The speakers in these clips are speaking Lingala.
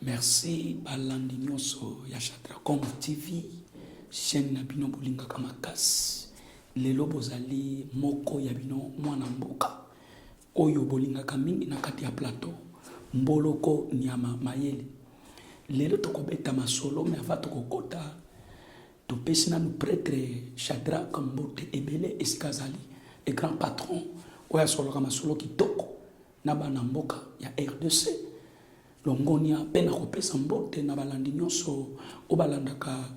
Merci balandi nyonso ya Shadracom TV chaîne na bino bolinga kamakasi lelo bozali moko ya bino mwana mboka oyo bolinga mingi na kati ya plateau mboloko nyama mayele lelo tokobeta masolo me ava tokokota topesi na prêtre Shadrack Mbote ebele esikazali et grand patron oya soloka masolo kitoko na bana mboka ya RDC longonia pena kopesa mbote na balandi nyonso obalandaka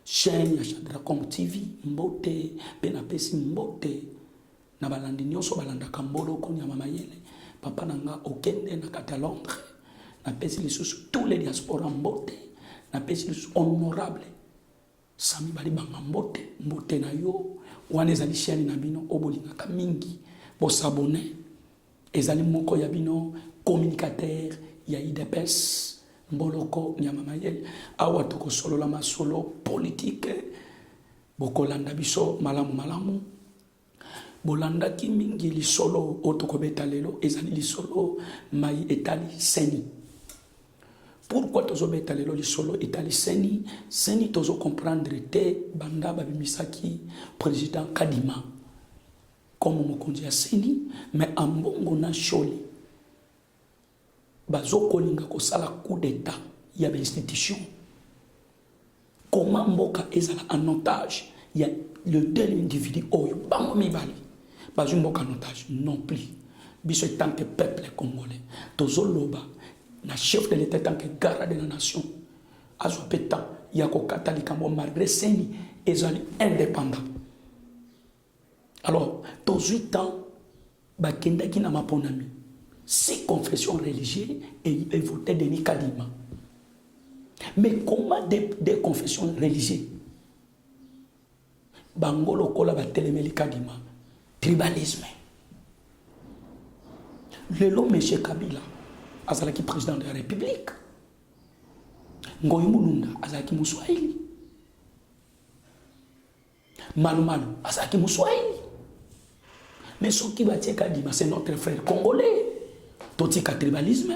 chaîne ya Shadracom TV mbote pena pesi mbote na balandi nyonso balandaka mboloko nyama mayele papa nanga okende na kata Londres na pesi lisusu tous les diaspora mbote na pesi lisusu honorable sami bali banga mbote na yo wana ezali chaîne na bino obolingaka mingi bo s'abonner ezali moko ya bino communicateur ya IDPS mboloko nyama mayele awa tokosolola masolo politique bokolanda biso malamu bolandaki mingi lisolo otokobeta lelo ezali lisolo mai etali seni. Pourquoi tozobeta lelo lisolo etali seni tozo comprendre te banda babimisaki président Kadima comme mokonzi ya seni mais ambongo na sholi bazo kolinga kosala coup d'état ya l'institution. Comment mboka ezala en otage il y a le tel individu oyo bango mibali bazo mboka en otage non plus biso tant que peuple congolais tozo loba na chef de l'état tant que garde de la nation azo pétan ya ko katalika mo malgré seni ezali indépendant. Alors tozo temps bakendaki na maponami ces confessions religieuses et voté Denis Kadima. Mais comment des confessions religieuses Bangolo kola ba telemeli Kadima tribalisme. Le l'homme M. Kabila azalaki président de la République. Ngoyi Mulunda azalaki Muswahili. Manu azalaki Muswahili. Mais ce qui va dire Kadima c'est notre frère congolais. Totika tribalisme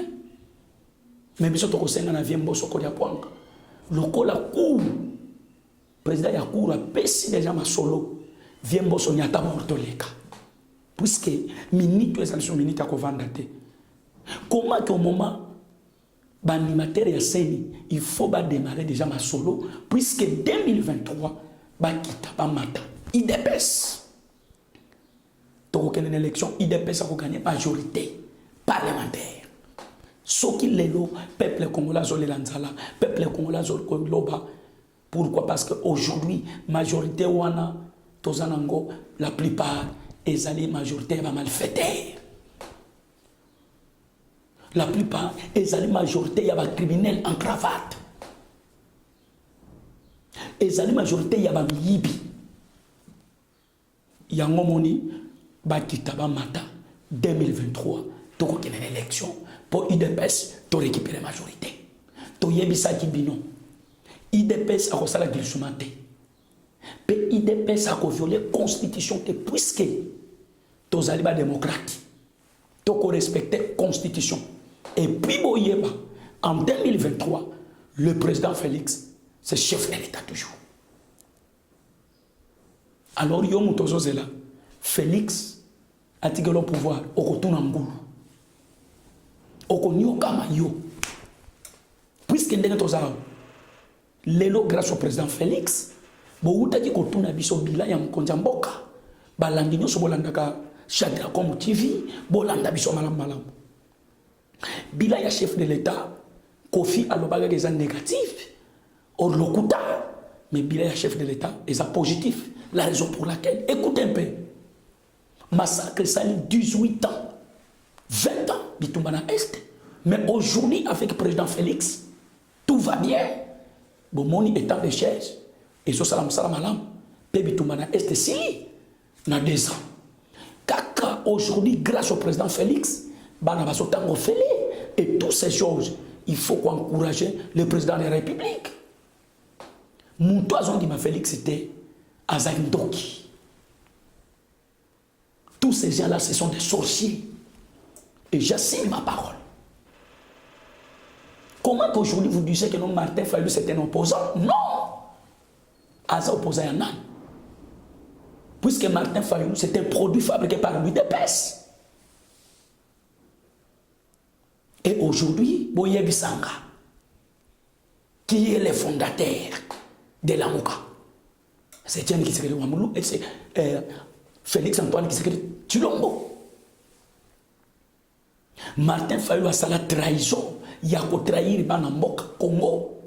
mais biso tokosenga na vie mboso ko ya pwanga lokola ku président ya cour a pesi déjà masolo vie mboso nyata mortoleka puisque minute ezali sur minute ya kovanda te comment que au moment banimateur ya seni il faut ba démarrer déjà masolo puisque 2023 ba kita ba mata IDPS tokokende élection IDPS a gagné majorité parlementaire. Ce qui est le peuple congolais zolé lanzala, peuple congolais zolé loba. Pourquoi? Parce qu'aujourd'hui, majorité wana tozanango, la plupart ezali majorité va malfaiteurs. La plupart ezali majorité ya ba criminel en cravate. Ezali majorité ya ba miyibi. Yango moni ba kitaba mata 2023. Toko qu'il y a une élection pour IDPS to récupérer majorité to yebisa kibino IDPS a kosala glissement te pe IDPS a violer constitution te puisque to zaliba démocrate to ko respecter constitution et puis boyeba en 2023 le président Félix c'est chef de l'état toujours. Alors yo mutozo zela Félix a tigé le pouvoir au retour en boulot. Okonyo kama yo puisque ndenge tozala lelo grâce au président Félix bo utaki kotuna biso bila ya mkonza mboka balandi nyoso bolandaka Shadracom TV bolanda biso malam bila ya chef de l'état Kofi alobaga des négatifs or lokuta mais bila ya chef de l'état est positif la raison pour laquelle écoutez un peu massacre sali 18 ans 20 ans, Bitumbana Est. Mais aujourd'hui, avec le président Félix, tout va bien. Bomoni étant de chaise. Et so salam alam. Pe Bitumbana Est, si, na 2 ans. Kaka, aujourd'hui, grâce au président Félix, Banabaso Tango Félé. Et toutes ces choses, il faut encourager le président de la République. Mon toison dit ma Félix, c'était Azaïndoki. Tous ces gens-là, ce sont des sorciers. Et j'assigne ma parole. Comment qu'aujourd'hui vous disiez que non, Martin Fayulu c'est un opposant? Non! Aza opposant à Nan. Puisque Martin Fayulu c'est un produit fabriqué par l'UDPS. Et aujourd'hui, Boye Bissanga, qui est le fondateur de la Mouka, c'est Tiani qui s'écrit Wamoulou et c'est Félix Antoine qui s'écrit Tulombo. Martin Fayulu a la trahison, il y a qu'à trahir Banamboka, Congo.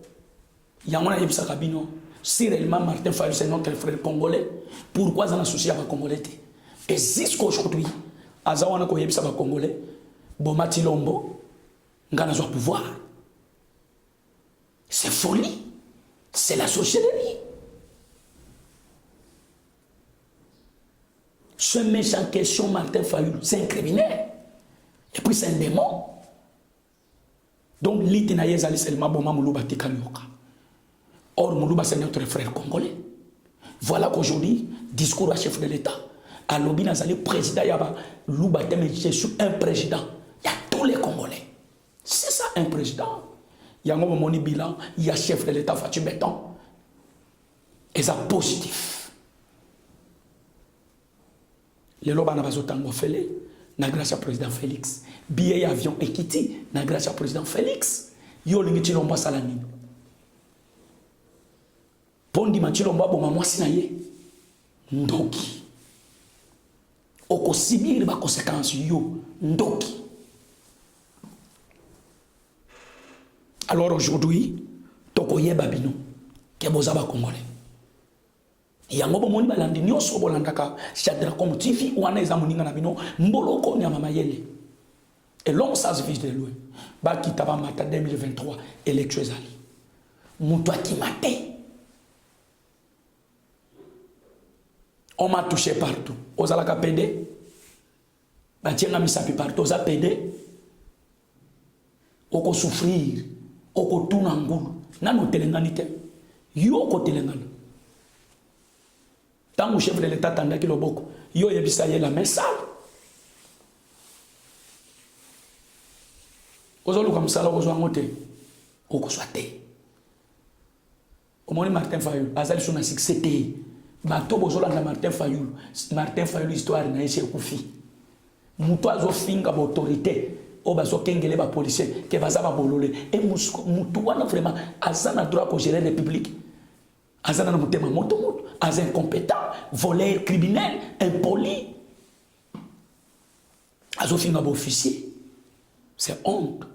Il y a un Bissanga Bino. Si réellement Martin Fayulu c'est notre frère congolais, pourquoi ça n'associe avec Congolais? Et jusqu'aujourd'hui, Azawana Koyebisa Congolais, Boma Tilombo, Ngana soit pouvoir. C'est folie. C'est la sorcellerie. Ce méchant question Martin Fayulu, c'est un criminel. Et puis c'est un démon. Donc l'Itinaïe Zali Selma Boma Moulouba Tikamioka. Or Moulouba c'est notre frère congolais. Voilà qu'aujourd'hui, discours à chef de l'État. À Lobi Nazali, président Yaba, Louba Teme, je suis un président. Il y a tous les Congolais. C'est ça un président. Il y a un moni bilan, il y a chef de l'État Fatou Béton. Et ça positif. Les loba n'a pas autant fait, na grâce au président Félix. Billet avion Ekiti, na grâce au président Félix. Yo lingiti lomba salani. Pondi manchi lomba bo mamwa sinaye. Ndoki. Oko sibir ba conséquences yo ndoki. Alors aujourd'hui, Tokoye Babino, Kebozaba Congolais. Yango bomoni balandi nyoso bolandaka Shadrach comme TV ou ana ezamuninga na bino mboloko nya mama yele. Et l'homme ça se vise de loin. Ba kitaba mata 2023 élection ezali. Mutu akimate. On m'a touché partout. Ozalaka PD. Ba tienga misapi partout, oza PD. Oko souffrir. Oko tuna ngulu nano telengani te yo ko telengana tangu chef de l'état tandaki loboko yo yebisa ye la message ozolu comme ça la ozwa ngote oko swate omoni Martin Fayulu azali sona succès te bato bozolanda Martin Fayulu histoire na yese kufi muto azo finga ba autorité Obaso kengele ba policier ke bazaba bolole et mutu wana vraiment azana droit ko gérer la république azana na mutema moto az incompétent voleur criminel impoli azo finga ba officier c'est honte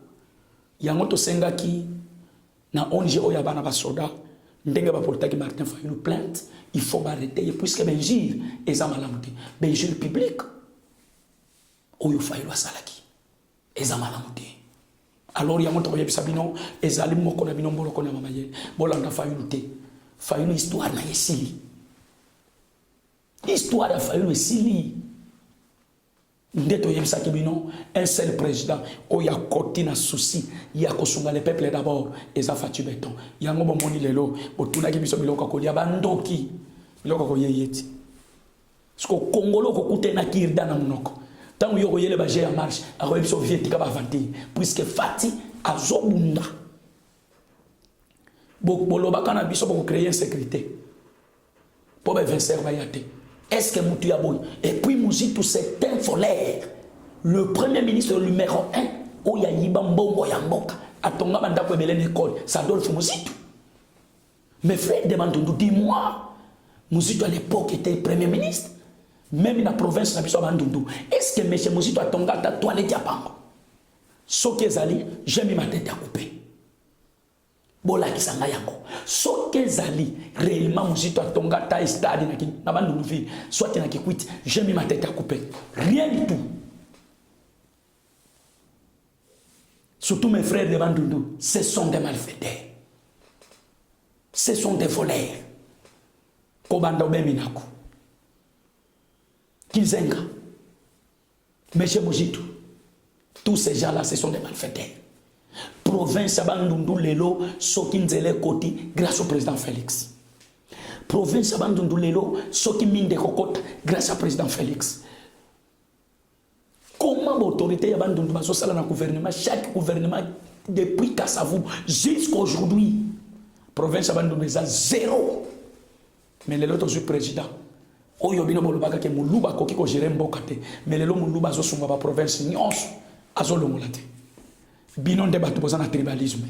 yango to senga ki na ONG oya bana ba soda ndenge ba politiki Martin Fayulu plainte il faut arrêter puisque benjir ezamalamute benjir public oyo Fayulu asalaki ezamalamute. Alors il y a montre que Sabino ezali moko na bino mboloko na mama ye bolanda Fayulu te. Fayulu histoire na yesili. Histoire ya Fayulu esili. Ndeto yebisa ke bino un seul président oya koti na souci ya kosunga le peuple d'abord eza Fatou Béton. Yango bomoni lelo botuna ki biso biloko ko lia bandoki biloko ko yeyeti. Sko Congolo ko kutena kirda na munoko. Tant que vous avez bagé en marche, vous avez soviétique à vanter, puisque Fati a zobunda. Boloba kana biso pour créer une sécurité. Pour venir bayate. Est-ce que Moutou Yaboui et puis Mouzitou c'est un folaire. Le premier ministre numéro 1, Oya Yibambo Yamboka, a tonga banda pour belé l'école, ça donne Mouzitou. Mes frères demandent, dis-moi, Mouzitou à l'époque était premier ministre. Même dans la province, est-ce que M. Mouzito a tonga ta toilette à Pango? Ce que Zali, j'ai mis ma tête à couper. Bola qui s'en a yango. Ce que Zali, réellement Mouzito a tonga ta stade na bandouvi, soit il y a qui quitte, j'ai mis ma tête à couper. Rien du tout. Surtout mes frères de Bandoudou, ce sont des malfaiteurs. Ce sont des voleurs. Kobanda Beminaku. Kizenga, M. Mouzito, tous ces gens-là, ce sont des malfaiteurs. Province Abandundu Lelo, Sokinzele Koti, grâce au président Félix. Province Abandundu Lelo, Sokiminde Kokota, grâce au président Félix. Comment l'autorité Abandundu Basosala dans le gouvernement, chaque gouvernement depuis Kassavou jusqu'à aujourd'hui, province Abandonesa, zéro. Mais les autres, je suis président. Oyo bino bolobaka ke muluba koki ko gérer mboka te. Mais les muluba zo sunga ba province nyonso azolongola te. Bino nde bato boza na tribalisme.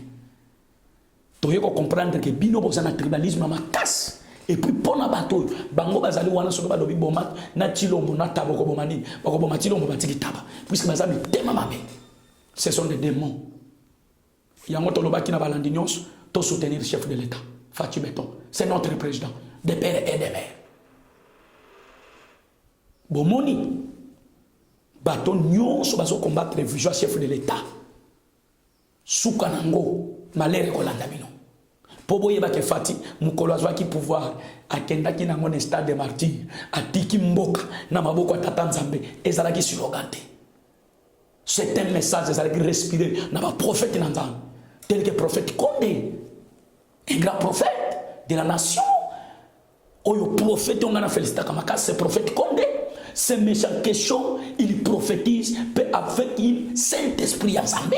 Toye ko comprendre que bino boza na tribalisme makasi. Et puis pour na bato bango bazali wana soko ba lobi boma na tilombo na tabo ko bomani bako boma tilombo batiki taba puisque bazami tema mabe. Ce sont des démons. Yango to lobaki na balandi nyonso to soutenir le chef de l'État Fatou Beton. C'est notre président des pères et des mères. Bomoni bato nyonso bazo combattre le vision chef de l'État. Soukanango malere kolanda bino. Pobo yeba ke Fati mukolo azwaki pouvoir akendaki nango na stade de martyr atiki mboka na maboko tata Nzambe ezalaki slogan te. C'est un message ezalaki respirer na ba prophète na Nzambe tel que prophète Condé, un grand prophète de la nation. Oyo prophète on a félicité kamaka c'est prophète Condé. C'est méchant question, il prophétise avec un Saint-Esprit Nzambe.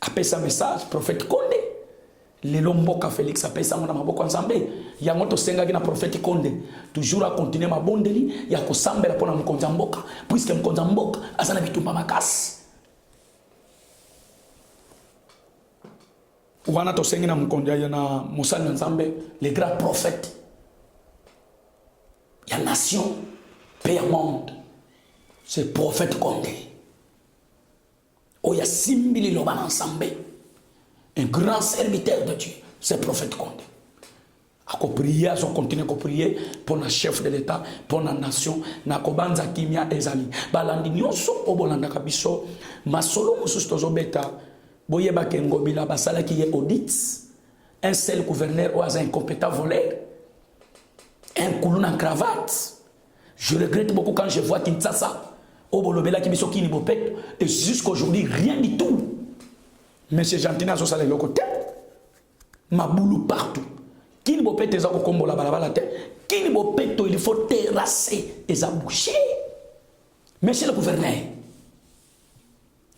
Après sa message prophète Condé. Les lomboka Félix appelle ça mon amaboko Nzambe. Ya ngoto senga ki na prophète Condé. Toujours à continuer ma bondeli ya ko sambela pona mkonza mboka puisque mkonza mboka asana bitumba makasi. Wana to sengi na mkonza ya na Moussa Nzambe, les grands prophètes. Ya nation, pays monde. C'est prophète Condé. Oya simbili loba Nzambe. Un grand serviteur de Dieu, c'est le prophète Condé. A prier, on continue à prier pour le chef de l'État, pour la nation, na kobanza kimia ezali. Balandi nyonso obolanda kabiso, masolo mususu tozobeta, boyeba ke ngobila basala ki ye audit, un seul gouverneur ou un incompétent voleur, un coulon en cravate. Je regrette beaucoup quand je vois Kinshasa, obolobela kibiso kini bopet, et jusqu'aujourd'hui rien du tout. Mais c'est gentil à ce le côté. Ma boulou partout. Qui ne peut pas te combo la balabala te. Qui ne peut pas il faut terrasser et boucher. Monsieur le gouverneur.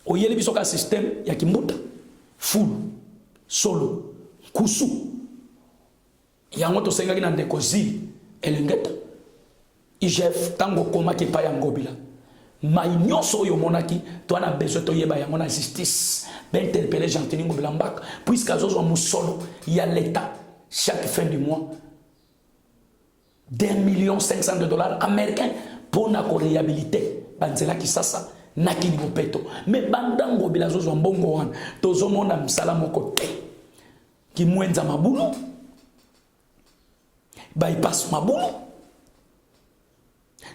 Au yéli bisoka système ya kimuta. Full. Solo. Kusu. Yango to senga kina ndekozi. Elengeta. IGF tango koma ki pa yangobila. Ma nyonso yo monaki to ana besoin to yeba yango na justice ben interpeller gentini ngobila mbaka puisque azozo musolo ya l'état chaque fin du mois $1,500,000 américains pour na ko réhabiliter banzela kisasa na kini bopeto mais banda ngobila zozo mbongo wana tozo mona msala moko te ki mwenza mabulu bypass mabulu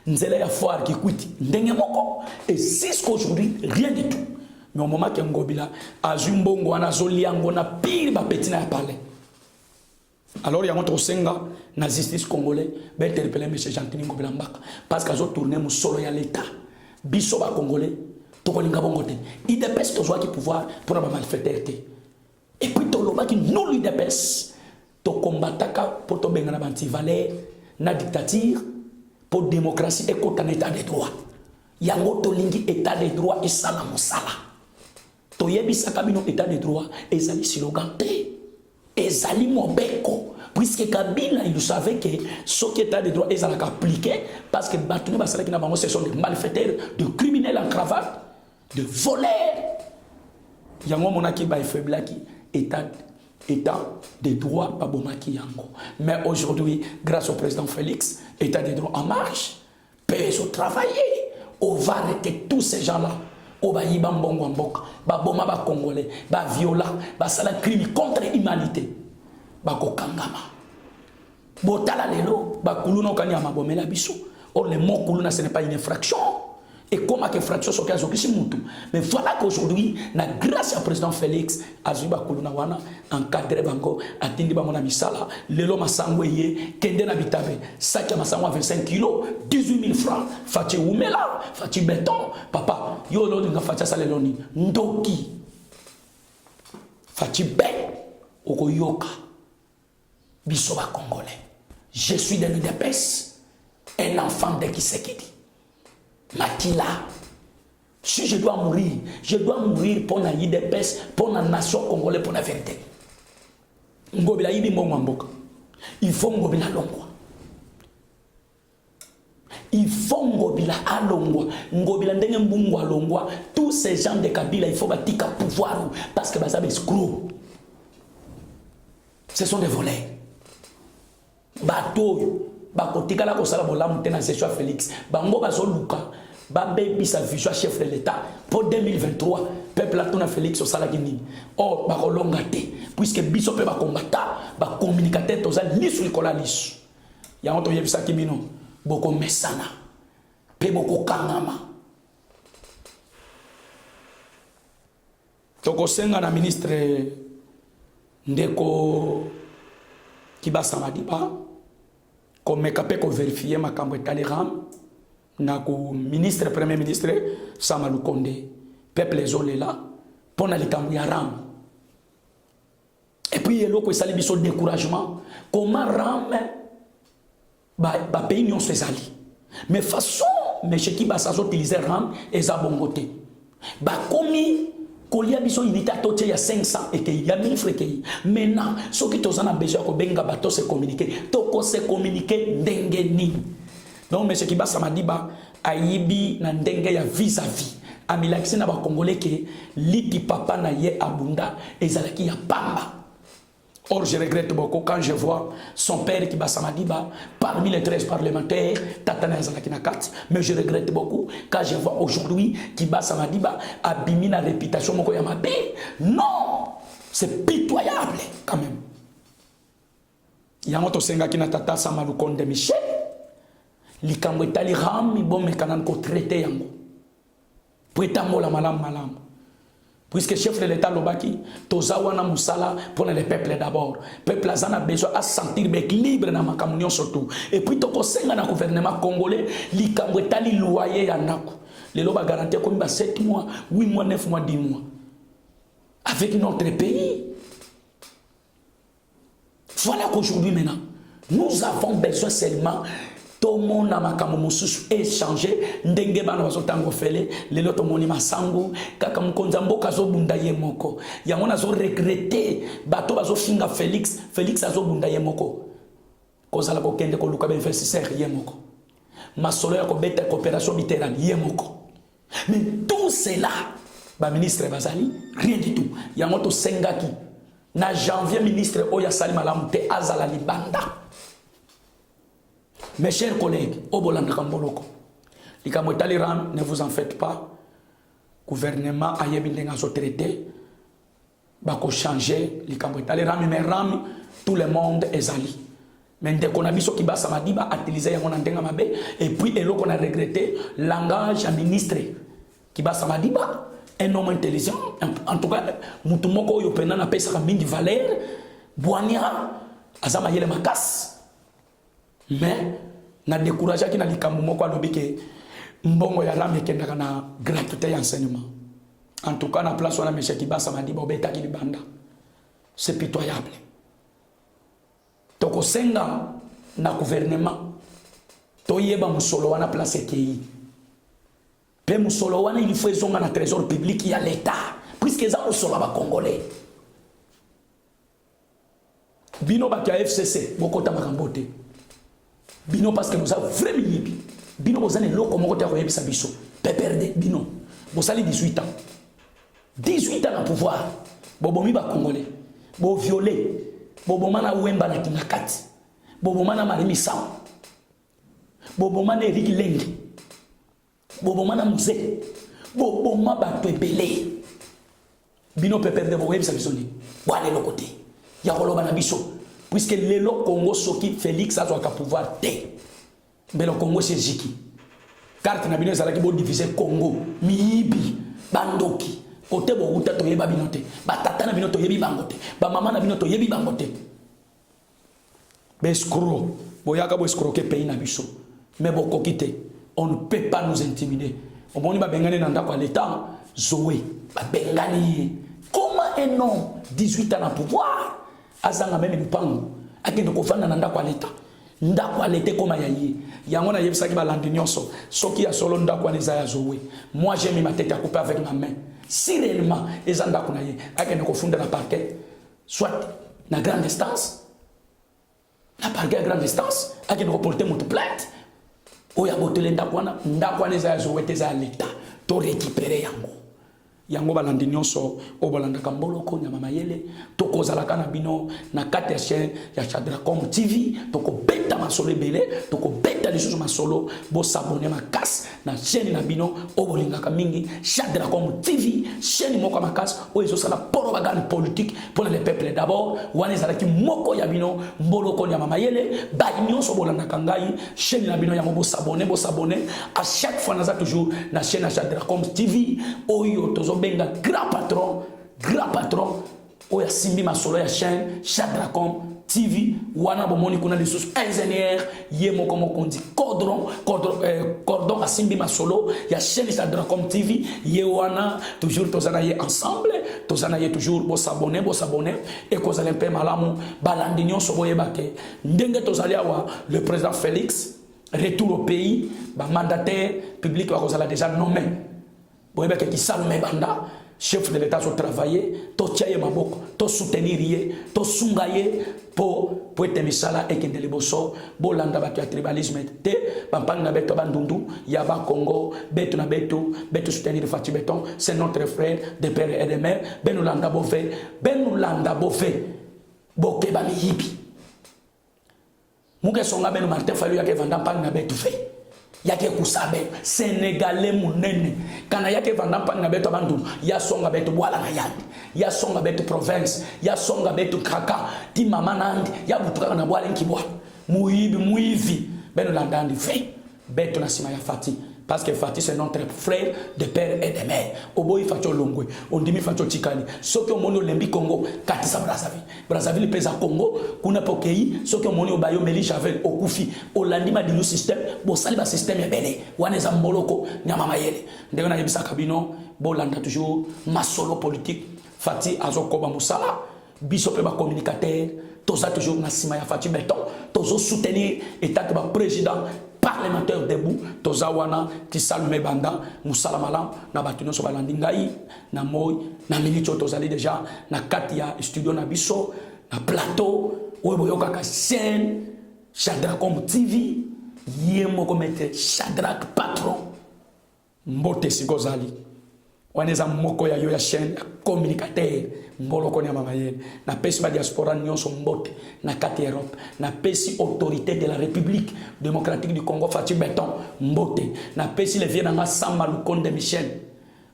Nzela ya foire qui quitte ndenge moko et jusqu'aujourd'hui rien du tout. Mais au moment que ngobila azumbongo ana zoliango na pire ba petit na parler. Alors il y a notre senga na justice congolais ben interpeller monsieur Gentini Ngobila Mbaka parce qu'azo tourner mu solo ya l'état. Biso ba congolais to kolinga bongo te. Il dépêche to qui pouvoir pour ba malfaiteur te. Et puis to loba ki nous lui dépêche to combataka pour to benga na banti valeur na dictature pour démocratie et pour un état de droit. Yango to lingi état de droit et sala mosala. To yebisa kabino état de droit et zali silogante. Et zali mobeko. Puisque Kabila, il savait que ce qui est état de droit est appliqué parce que Batoune Basala qui n'a pas ce sont des malfaiteurs, de criminels en cravate, de voleurs. Yango monaki ba faiblaki état de droit pas bomaki yango. Mais aujourd'hui, grâce au président Félix, état de droit en marche, PSO travailler, on va arrêter tous ces gens-là. On va y bambongo mboka, ba boma ba congolais, ba viola, ba sala crime contre l'humanité. Ba kokangama. Botala lelo, ba kuluna okanya mabomela biso. Or le mot kuluna ce n'est pas une infraction. Et comment que fraction soit mais voilà qu'aujourd'hui, grâce au président Félix, Azuba Kuluna wana encadré bango, attendi bamona misala, lelo masangweye, kende na bitabe, sac à masangwa 25 kilos, 18 000 francs, Fati Oumela, Fati Béton, papa, yo lo nga Fati Saleloni, Ndoki, Fati Ben, Okoyoka, Bisoba Congolais. Je suis de l'UDPS, un enfant de Kisekedi. Makila, Si je dois mourir pour la IDPS, pour la nation congolaise, pour la vérité. Ngobila yibi mbongo mboka. Il faut ngobila longwa. Il faut ngobila alongwa. Ngobila ndenge mbungwa longwa. Tous ces gens de Kabila, il faut batika pouvoir parce que baza escrocs. Ce sont des voleurs. Bato bakotika la kosala bolamu tena session Félix. Bango bazoluka. Babé sa vision chef de l'État pour 2023 peuple atona Félix au salagini or bakolonga te puisque biso pe ba combattant ba communicateur toza lisu likola lisu ya ngoto yebisa kimino boko mesana pe boko kangama toko senga na ministre ndeko Kibasa Madiba ko mekape ko vérifier makambo etali ram na ko ministre premier ministre Sama Lukonde peuple les là pour na likambo ya ram et puis eloko esali biso découragement comment ram ba pays nyonso sezali mais façon monsieur Kibasa so utiliser ram eza bongote ba komi kolia biso unité atotie ya 500 et que ya 1000 francs maintenant ce qui tozana besoin ko benga bato se communiquer to ko se communiquer ndenge ni. Donc, M. Kibasa Madiba a yibi na ndenge ya vis-à-vis. Amilakisi na ba Congolais ke liti papa na ye abunda ezalaki ya pamba. Or, je regrette beaucoup quand je vois son père Kibasa Madiba parmi les 13 parlementaires, Tatana ezalaki na 4. Mais je regrette beaucoup quand je vois aujourd'hui Kibasa Madiba abimi na réputation moko ya mabe. Non! C'est pitoyable quand même. Yango to senga ki na tata Sama Lukonde Michel. Likambo etali rami bon mekanan ko traité yango pour etambola malam puisque chef de l'état lobaki tozawana musala pour les peuples d'abord peuple azana besoin à sentir libre na makamunyo surtout et puis toko senga na gouvernement congolais likambo etali loyer ya nako lelo ba garantir ko ba 7 mois 8 mois 9 mois 10 mois avec notre pays. Voilà qu'aujourd'hui maintenant nous avons besoin seulement tout le monde a échangé ndenge bana bazotango fele lelo to moni masangu kaka mkonza mboka zo bunda ye moko yango nazo regretter bato bazo finga Félix azo bunda ye moko kozala ko kende ko luka ben investisseur ye moko masolo ya ko beta coopération bilaterale ye moko mais tout cela ba ministre bazali rien du tout yango to sengaki na janvier ministre oya salima lamte azala libanda. Mes chers collègues, Obolanda Kamboloko, ne vous en faites pas. Gouvernement a yebindenga so traité, bako changer, mais ram tout le monde est ali. Mais dès qu'on a vu ce qui Kibasa Madiba utilisé yango na ndenga mabe et puis eloko on a regretté langage à ministre Kibasa Madiba, un homme intelligent, en tout cas mutumoko yo pena na pesa mingi valeur, boania azama yele makas. Mais na découragé qui na likambo moko alobi ke mbongo ya lam ekendaka na gratuité ya enseignement. En tout cas na place wana monsieur Kibasa Madiba obetaki libanda. C'est pitoyable. Toko senga na gouvernement toyeba musolo wana place kei. Pe musolo wana il faut ezonga na trésor public ya l'état puisque ça musolo ba congolais. Bino ba ka FCC bokota makambote. Bino parce que nous avons vraiment yibi. Bino vous avez l'eau comme on a yebisa biso. Peperde bino. Vous avez 18 ans. 18 ans à pouvoir. Bobomi ba congolais. Bo violé. Bobomana wemba na kinakati. Bobomana marimi sam. Bobomana Eric Lengi. Bobomana Muse. Boboma ba tebele. Bino peperde bo yebisa biso ni. Boale le côté. Ya koloba na biso. Puisque le Congo soki Félix a un pouvoir té. Mais le Congo c'est Jiki. Carte na bino ezalaki bo diviser Congo, miyibi, bandoki. Côté bo uta to yeba binote. Ba tata na bino to yebi bangote. Ba mama na bino to yebi bangote. Escroc. Boyaka bo escroquer pays na biso. Mais bo kokite, on ne peut pas nous intimider. On moni ba bengane na ndako à l'état, Zoé, ba bengani. Comment un homme 18 ans à pouvoir azanga même lupango akende kofanda na ndako à l'état ndako alete koma ya ye yango na yebisaki balandi nyonso soki ya solo ndako wana eza ya Zoé. Moi j'ai mis ma tête à couper avec ma main. Si réellement eza ndako na ye akende kofunda na parquet soit na grande instance na parquet à grande instance akende koporter moto plainte oya botele ndako wana eza ya Zoé eza ya l'État to récupérer yango balandi nyonso o balandaka mboloko nyama mayele tokozalaka na bino na kati ya chaîne ya Shadracom TV tokobeta masolo ebele tokobeta lisusu masolo bo s'abonner makasi na chaîne na bino o bolingaka mingi Shadracom TV chaîne moko makasi o ezosala propagande politique pour le peuple d'abord wana ezalaki moko ya bino mboloko nyama mayele ba nyonso bolandaka ngai chaîne na bino yango bo s'abonner à chaque fois naza toujours na chaîne ya Shadracom TV oyo tozo benga grand patron oya simbi masolo ya chaîne Shadracom TV wana bomoni kuna lisusu ingénieur ye moko kondi cordon asimbi masolo ya chaîne Shadracom TV ye wana toujours tozana ye ensemble tozana ye toujours bo s'abonner et kozala mpe malamu balandi nyonso boyebake ndenge tozali awa le président Félix retour au pays ba mandataire public va kozala déjà nommé boyebake ki Salomé Banda chef de l'État sur travailler to tiaye maboko to soutenir ye to sungaye po ete misala ekende liboso bolanda bato ya tribalisme te bampang na beto bandundu ya ba Congo beto na beto soutenir Fati Beton c'est notre frère de père et de mère benulanda bofe boke ba miyibi muke songa benu Martin Fayulu yake vanda mpang na beto fe yake kusabe Sénégalais munene kana yake vanda mpang na beto bandundu ya songa beto bwala na yandi ya songa beto province ya songa beto kaka ti mama nandi ya butuka na bwala nkibwa muivi benulanda ndi fe beto na sima ya Fati parce que Fati c'est notre frère de père et de mère oboyi Facho Longwe ondimi Facho Tikali soki omoni olembi Congo katisa Brazzaville pesa Congo kuna pokei soki omoni obayo Meli Javel okufi olandi madilu système bosali ba système ebele wana eza mboloko nyama mayele ndenge na yebisa kabino bolanda toujours masolo politique Fati azokoba musala biso pe ba communicateur toza toujours na sima ya Fati Beton tozo soutenir état que ba président parlementaire debout tozawana ki Salomé Banda musala malam na batuno so balandi ngai na moy na milito tozali déjà na kati ya studio na biso na plateau oyo boyoka ka chaîne Shadracom TV yemo komete Shadrac patron mbote sikozali waneza moko ya yo ya chaîne communicateur mboloko nya mama yele na pesi ba diaspora nyonso mbote na kati Europe na pesi autorité de la République démocratique du Congo Fati Beton mbote na pesi le vienanga Samba Lukonde Michel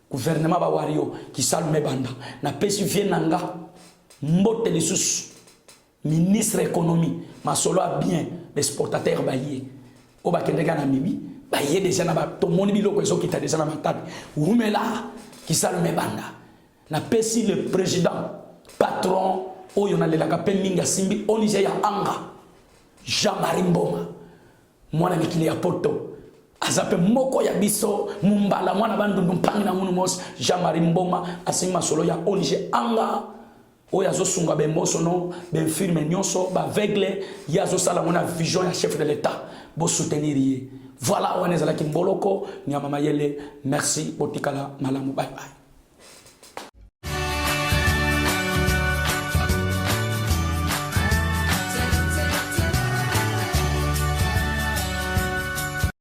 gouvernement ba wario ki Salomé Banda na pesi vienanga mbote lisusu ministre économie masolo a bien l'exportateur baye o ba kendeka na mibi baye déjà na ba to moni biloko ezo kita déjà na matadi rumela ki Salomé Banda na pesi le président patron oyo na lelaka pe minga simbi onise ya anga Jean-Marie Mboma mwana mikili ya poto azape moko ya biso mumbala mwana bandundu mpangi na munu mos Jean-Marie Mboma asimma solo ya onise anga oyo azosunga bemboso no benfirme nyonso ba aveugle yazo sala mona vision ya chef de l'État bo soutenir ye voilà on ezala ki mboloko nyama mayele merci botikala malamu bye bye.